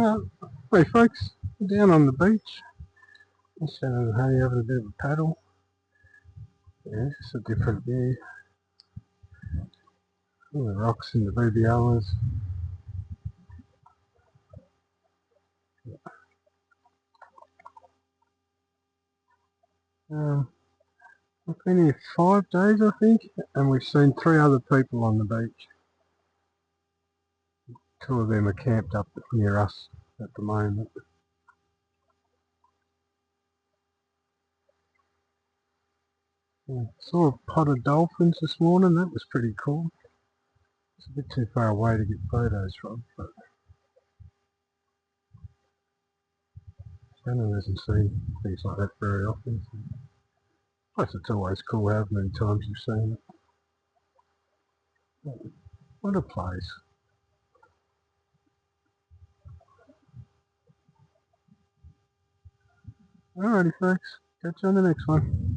Uh, Hey folks, we're down on the beach. Just having a bit of a paddle. Yeah, it's a different view. All the rocks and the boobialas. Um, I've been here 5 days, I think, and we've seen 3 other people on the beach. 2 of them are camped up near us at the moment. Yeah, saw a pod of dolphins this morning. That was pretty cool. It's a bit too far away to get photos from, but Shannon hasn't seen things like that very often. Plus, it's always cool how many times you've seen it. What a place. Alrighty folks, catch you on the next one.